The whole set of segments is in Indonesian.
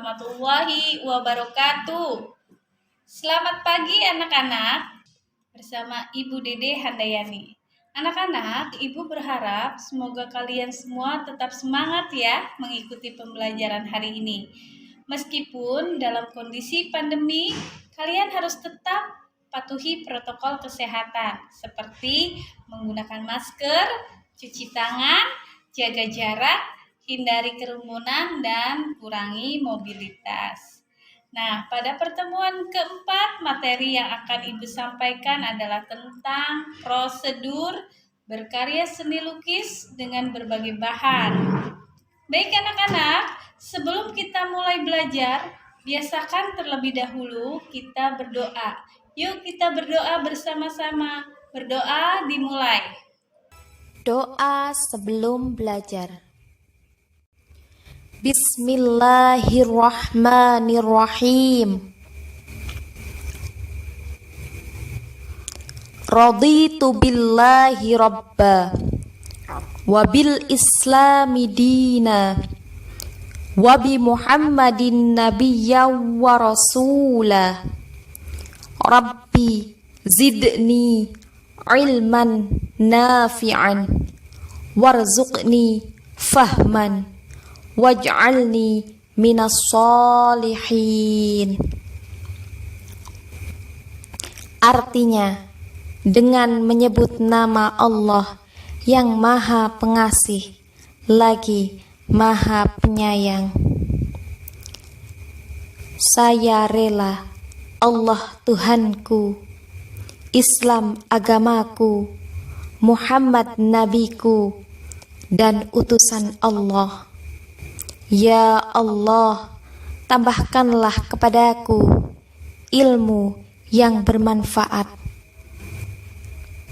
warahmatullahi wabarakatuh. Selamat pagi anak-anak, bersama Ibu Dede Handayani. Anak-anak, Ibu berharap semoga kalian semua tetap semangat ya mengikuti pembelajaran hari ini. Meskipun dalam kondisi pandemi, kalian harus tetap patuhi protokol kesehatan seperti menggunakan masker, cuci tangan, jaga jarak, hindari kerumunan, dan kurangi mobilitas. Nah, pada pertemuan keempat, materi yang akan Ibu sampaikan adalah tentang prosedur berkarya seni lukis dengan berbagai bahan. Baik anak-anak, sebelum kita mulai belajar, biasakan terlebih dahulu kita berdoa. Yuk kita berdoa bersama-sama. Berdoa dimulai. Doa sebelum belajar. Bismillahirrahmanirrahim. Raditu billahi rabba wa bil islami dina wa bi muhammadin nabiyya wa rasula. Rabbi zidni ilman nafi'an warzuqni fahman waj'alni minas solihin. Artinya, dengan menyebut nama Allah yang Maha Pengasih lagi Maha Penyayang, saya rela Allah Tuhanku, Islam agamaku, Muhammad nabiku, dan utusan Allah. Ya Allah, tambahkanlah kepadaku ilmu yang bermanfaat.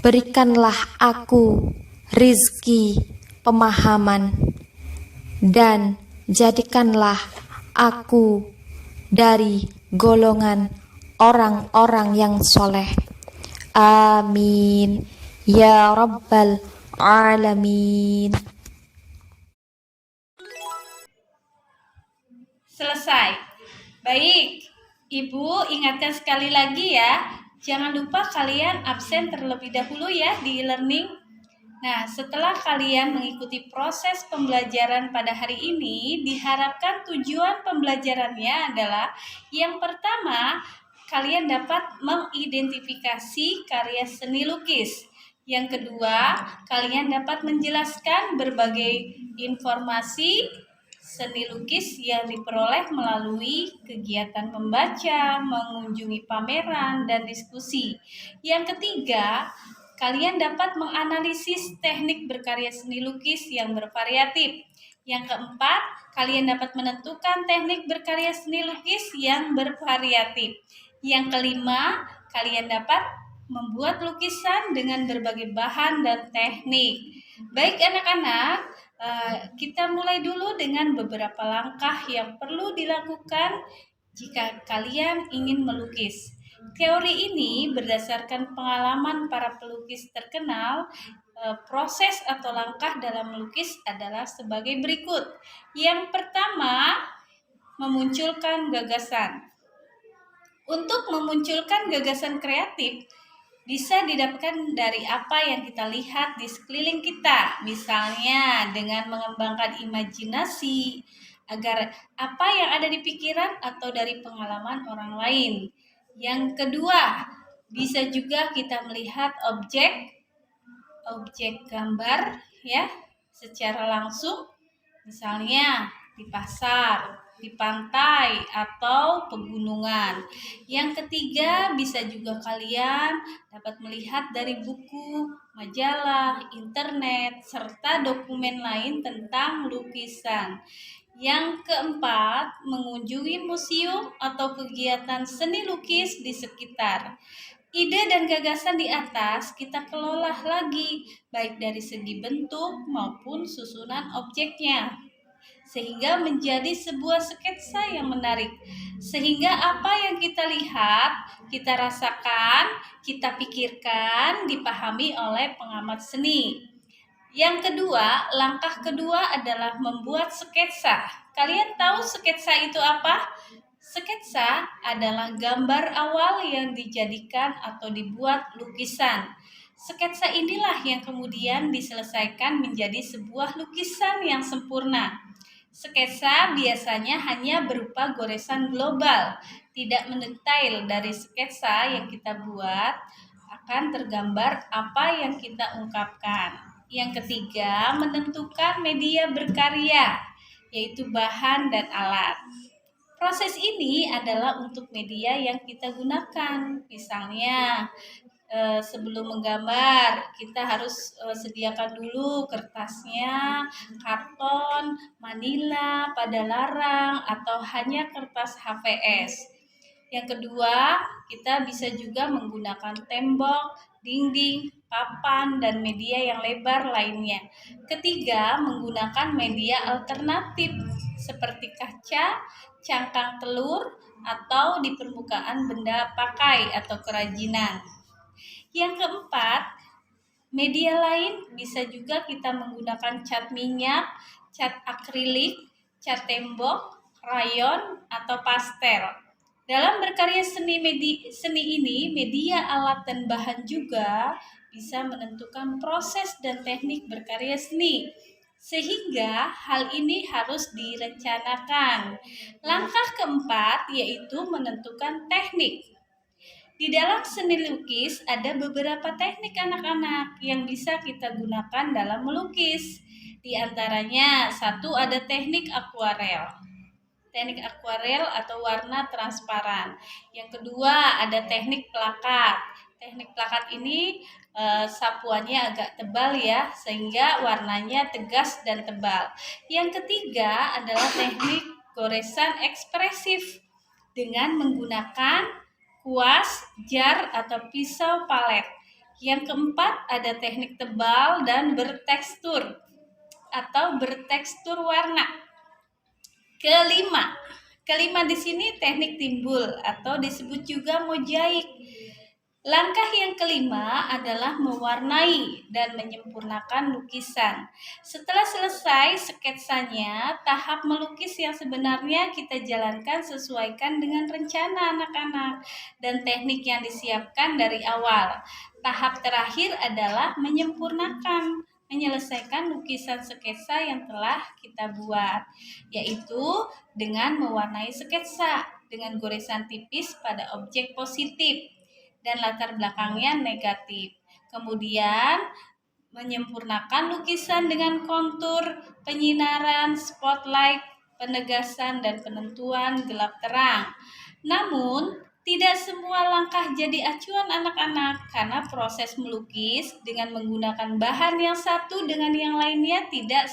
Berikanlah aku rizki pemahaman, dan jadikanlah aku dari golongan orang-orang yang soleh. Amin ya rabbal alamin. Selesai. Baik, Ibu ingatkan sekali lagi ya, jangan lupa kalian absen terlebih dahulu ya di e-learning. Nah, setelah kalian mengikuti proses pembelajaran pada hari ini, diharapkan tujuan pembelajarannya adalah yang pertama, kalian dapat mengidentifikasi karya seni lukis. Yang kedua, kalian dapat menjelaskan berbagai informasi seni lukis yang diperoleh melalui kegiatan membaca, mengunjungi pameran, dan diskusi. Yang ketiga, kalian dapat menganalisis teknik berkarya seni lukis yang bervariatif. Yang keempat, kalian dapat menentukan teknik berkarya seni lukis yang bervariatif. Yang kelima, kalian dapat membuat lukisan dengan berbagai bahan dan teknik. Baik anak-anak, kita mulai dulu dengan beberapa langkah yang perlu dilakukan jika kalian ingin melukis. Teori ini berdasarkan pengalaman para pelukis terkenal. Proses atau langkah dalam melukis adalah sebagai berikut. Yang pertama, memunculkan gagasan. Untuk memunculkan gagasan kreatif, bisa didapatkan dari apa yang kita lihat di sekeliling kita. Misalnya dengan mengembangkan imajinasi agar apa yang ada di pikiran atau dari pengalaman orang lain. Yang kedua, bisa juga kita melihat objek gambar ya secara langsung, misalnya di pasar, di pantai, atau pegunungan. Yang ketiga, bisa juga kalian dapat melihat dari buku, majalah, internet, serta dokumen lain tentang lukisan. Yang keempat, mengunjungi museum atau kegiatan seni lukis di sekitar. Ide dan gagasan di atas kita kelola lagi, baik dari segi bentuk maupun susunan objeknya, sehingga menjadi sebuah sketsa yang menarik. Sehingga apa yang kita lihat, kita rasakan, kita pikirkan, dipahami oleh pengamat seni. Yang kedua, langkah kedua adalah membuat sketsa. Kalian tahu sketsa itu apa? Sketsa adalah gambar awal yang dijadikan atau dibuat lukisan. Sketsa inilah yang kemudian diselesaikan menjadi sebuah lukisan yang sempurna. Sketsa biasanya hanya berupa goresan global, tidak mendetail. Dari sketsa yang kita buat akan tergambar apa yang kita ungkapkan. Yang ketiga, menentukan media berkarya, yaitu bahan dan alat. Proses ini adalah untuk media yang kita gunakan. Misalnya, sebelum menggambar, kita harus sediakan dulu kertasnya, karton, manila, pada larang, atau hanya kertas HVS. Yang kedua, kita bisa juga menggunakan tembok, dinding, papan, dan media yang lebar lainnya. Ketiga, menggunakan media alternatif seperti kaca, cangkang telur, atau di permukaan benda pakai atau kerajinan. Yang keempat, media lain bisa juga kita menggunakan cat minyak, cat akrilik, cat tembok, rayon, atau pastel. Dalam berkarya seni ini, media, alat, dan bahan juga bisa menentukan proses dan teknik berkarya seni. Sehingga hal ini harus direncanakan. Langkah keempat yaitu menentukan teknik. Di dalam seni lukis ada beberapa teknik anak-anak yang bisa kita gunakan dalam melukis. Di antaranya, satu, ada teknik akuarel. Teknik akuarel atau warna transparan. Yang kedua, ada teknik plakat. Teknik plakat ini sapuannya agak tebal ya, sehingga warnanya tegas dan tebal. Yang ketiga adalah teknik goresan ekspresif dengan menggunakan kuas, jar, atau pisau palet. Yang keempat ada teknik tebal dan bertekstur atau bertekstur warna. Kelima di sini teknik timbul atau disebut juga mozaik. Langkah yang kelima adalah mewarnai dan menyempurnakan lukisan. Setelah selesai sketsanya, tahap melukis yang sebenarnya kita jalankan sesuaikan dengan rencana anak-anak dan teknik yang disiapkan dari awal. Tahap terakhir adalah menyelesaikan lukisan sketsa yang telah kita buat, yaitu dengan mewarnai sketsa dengan goresan tipis pada objek positif dan latar belakangnya negatif. Kemudian menyempurnakan lukisan dengan kontur, penyinaran, spotlight, penegasan, dan penentuan gelap terang. Namun, tidak semua langkah jadi acuan anak-anak karena proses melukis dengan menggunakan bahan yang satu dengan yang lainnya tidak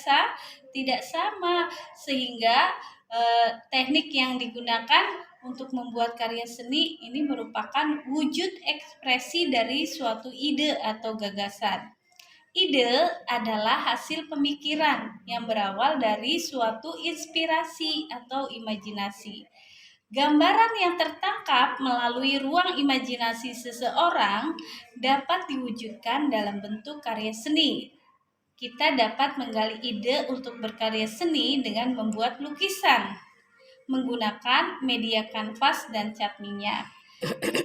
sama, sehingga teknik yang digunakan untuk membuat karya seni ini merupakan wujud ekspresi dari suatu ide atau gagasan. Ide adalah hasil pemikiran yang berawal dari suatu inspirasi atau imajinasi. Gambaran yang tertangkap melalui ruang imajinasi seseorang dapat diwujudkan dalam bentuk karya seni. Kita dapat menggali ide untuk berkarya seni dengan membuat lukisan menggunakan media kanvas dan cat minyak.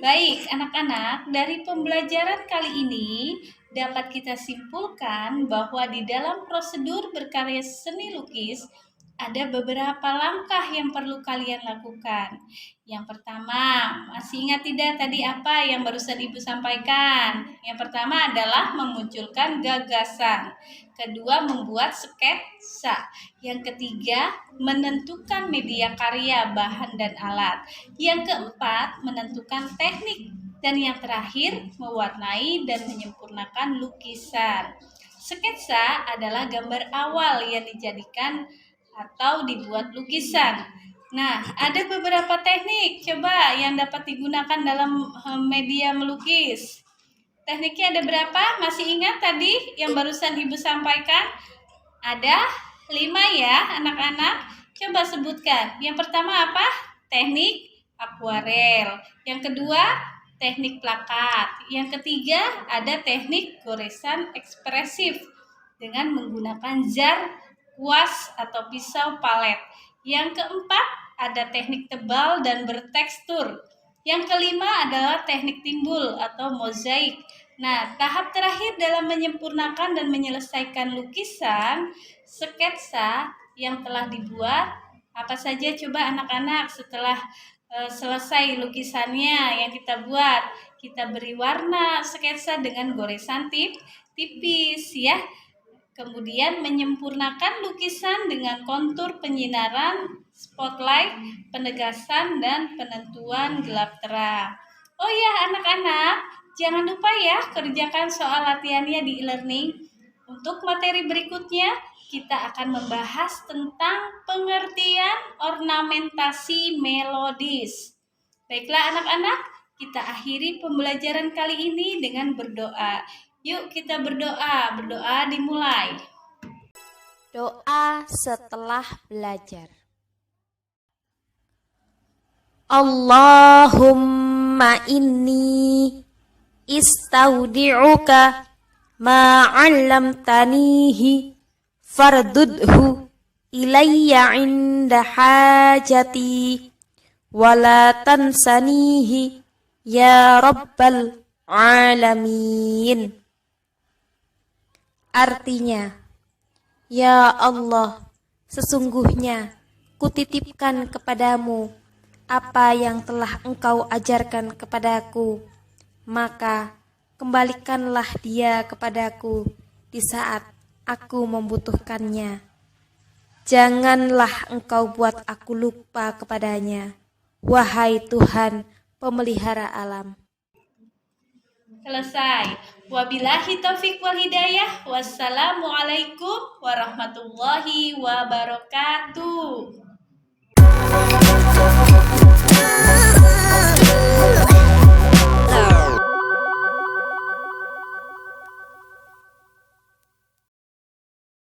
Baik, anak-anak, dari pembelajaran kali ini dapat kita simpulkan bahwa di dalam prosedur berkarya seni lukis ada beberapa langkah yang perlu kalian lakukan. Yang pertama, masih ingat tidak tadi apa yang barusan Ibu sampaikan? Yang pertama adalah memunculkan gagasan. Kedua, membuat sketsa. Yang ketiga, menentukan media karya, bahan, dan alat. Yang keempat, menentukan teknik. Dan yang terakhir, mewarnai dan menyempurnakan lukisan. Sketsa adalah gambar awal yang dijadikan atau dibuat lukisan. Nah, ada beberapa teknik coba yang dapat digunakan dalam media melukis. Tekniknya ada berapa? Masih ingat tadi yang barusan Ibu sampaikan? Ada 5 ya anak-anak. Coba sebutkan. Yang pertama apa? Teknik akuarel. Yang kedua, teknik plakat. Yang ketiga, ada teknik goresan ekspresif dengan menggunakan jar, kuas, atau pisau palet. Yang keempat, ada teknik tebal dan bertekstur. Yang kelima adalah teknik timbul atau mozaik. Nah, tahap terakhir dalam menyempurnakan dan menyelesaikan lukisan, sketsa yang telah dibuat. Apa saja coba anak-anak setelah selesai lukisannya yang kita buat? Kita beri warna sketsa dengan goresan tipis ya. Kemudian menyempurnakan lukisan dengan kontur penyinaran, spotlight, penegasan, dan penentuan gelap terang. Oh ya anak-anak, jangan lupa ya kerjakan soal latihannya di e-learning. Untuk materi berikutnya, kita akan membahas tentang pengertian ornamentasi melodis. Baiklah anak-anak, kita akhiri pembelajaran kali ini dengan berdoa. Yuk kita berdoa, berdoa dimulai. Doa setelah belajar. Allahumma inni istaudi'uka ma 'allamtanihi fardudhu ilayya 'inda hajati wala tansanihi ya rabbal alamin. Artinya, ya Allah, sesungguhnya kutitipkan kepadamu apa yang telah Engkau ajarkan kepadaku, maka kembalikanlah dia kepadaku di saat aku membutuhkannya. Janganlah Engkau buat aku lupa kepadanya, wahai Tuhan pemelihara alam. Selesai. Wabillahi taufik wal hidayah. Wassalamualaikum warahmatullahi wabarakatuh.